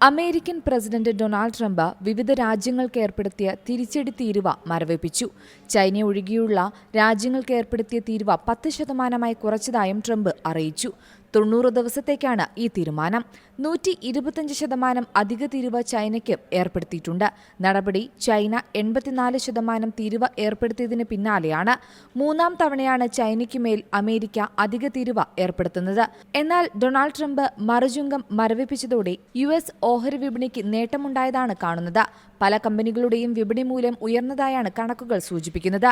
American president Donald Trump വിവിധ രാജ്യങ്ങൾക്ക് ഏർപ്പെടുത്തിയ തിരിച്ചടി തീരുവ മരവിപ്പിച്ചു. ചൈന ഒഴികെയുള്ള രാജ്യങ്ങൾക്ക് ഏർപ്പെടുത്തിയ തീരുവ 10% കുറച്ചതായും ട്രംപ് അറിയിച്ചു. 90 ദിവസത്തേക്കാണ് ഈ തീരുമാനം. 125% അധിക തീരുവ ചൈനയ്ക്ക് ഏർപ്പെടുത്തിയിട്ടുണ്ട്. നടപടി ചൈന 84% തീരുവ ഏർപ്പെടുത്തിയതിന് പിന്നാലെയാണ്. മൂന്നാം തവണയാണ് ചൈനയ്ക്കുമേൽ അമേരിക്ക അധിക തീരുവ ഏർപ്പെടുത്തുന്നത്. എന്നാൽ ഡൊണാൾഡ് ട്രംപ് മറുചുങ്കം മരവിപ്പിച്ചതോടെ US ഓഹരി വിപണിക്ക് നേട്ടമുണ്ടായതാണ് കാണുന്നത്. പല കമ്പനികളുടെയും വിപണി മൂല്യം ഉയർന്നതായാണ് കണക്കുകൾ സൂചിപ്പിക്കുന്നത്.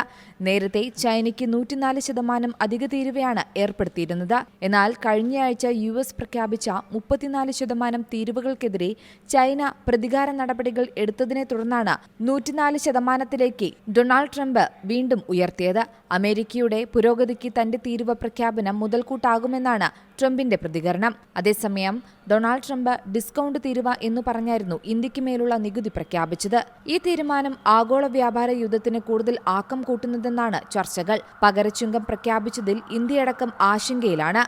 നേരത്തെ ചൈനയ്ക്ക് 104% അധിക തീരുവയാണ് ഏർപ്പെടുത്തിയിരുന്നത്. എന്നാൽ കഴിഞ്ഞയാഴ്ച US പ്രഖ്യാപിച്ച 34% തീരുവകൾക്കെതിരെ ചൈന പ്രതികാര നടപടികൾ എടുത്തതിനെ തുടർന്നാണ് 104%ലേക്ക് ഡൊണാൾഡ് ട്രംപ് വീണ്ടും ഉയർത്തിയത്. അമേരിക്കയുടെ പുരോഗതിക്ക് തന്റെ തീരുവ പ്രഖ്യാപനം മുതൽക്കൂട്ടാകുമെന്നാണ് ട്രംപിന്റെ പ്രതികരണം. അതേസമയം ഡൊണാൾഡ് ട്രംപ് ഡിസ്കൗണ്ട് തീരുവ എന്നു പറഞ്ഞായിരുന്നു ഇന്ത്യക്ക് മേലുള്ള നികുതി പ്രഖ്യാപിച്ചത്. ഈ തീരുമാനം ആഗോള വ്യാപാര യുദ്ധത്തിന് കൂടുതൽ ആക്കം കൂട്ടുന്നതെന്നാണ് ചർച്ചകൾ. പകരച്ചുങ്കം പ്രഖ്യാപിച്ചതിൽ ഇന്ത്യയടക്കം ആശങ്കയിലാണ്.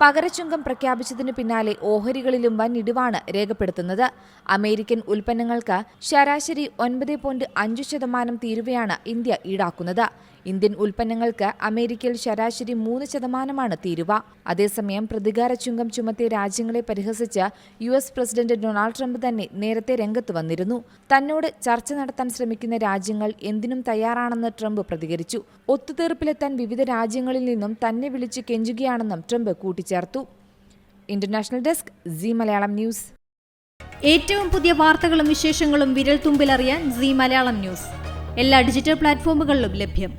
പകരച്ചുങ്കം പ്രഖ്യാപിച്ചതിനു പിന്നാലെ ഓഹരികളിലും വൻ ഇടിവാണ് രേഖപ്പെടുത്തുന്നത്. അമേരിക്കൻ ഉൽപ്പന്നങ്ങൾക്ക് ശരാശരി 9.5% തീരുവയാണ് ഇന്ത്യ ഈടാക്കുന്നത്. ഇന്ത്യൻ ഉൽപ്പന്നങ്ങൾക്ക് അമേരിക്കയിൽ ശരാശരി 3% തീരുവ. അതേസമയം പ്രതികാര ചുങ്കം ചുമത്തിയ രാജ്യങ്ങളെ പരിഹസിച്ച് US പ്രസിഡന്റ് ഡൊണാൾഡ് ട്രംപ് തന്നെ നേരത്തെ രംഗത്ത് വന്നിരുന്നു. തന്നോട് ചർച്ച നടത്താൻ ശ്രമിക്കുന്ന രാജ്യങ്ങൾ എന്തിനും തയ്യാറാണെന്ന് ട്രംപ് പ്രതികരിച്ചു. ഒത്തുതീർപ്പിലെത്താൻ വിവിധ രാജ്യങ്ങളിൽ നിന്നും തന്നെ വിളിച്ച് കെഞ്ചുകയാണെന്നും ട്രംപ് കൂട്ടിച്ചേർത്തു. International desk Zee Malayalam news. ഏറ്റവും പുതിയ വാർത്തകളും വിശേഷങ്ങളും വിരൽ തുമ്പിലറിയാൻ സീ മലയാളം ന്യൂസ് എല്ലാ ഡിജിറ്റൽ പ്ലാറ്റ്ഫോമുകളിലും ലഭ്യം.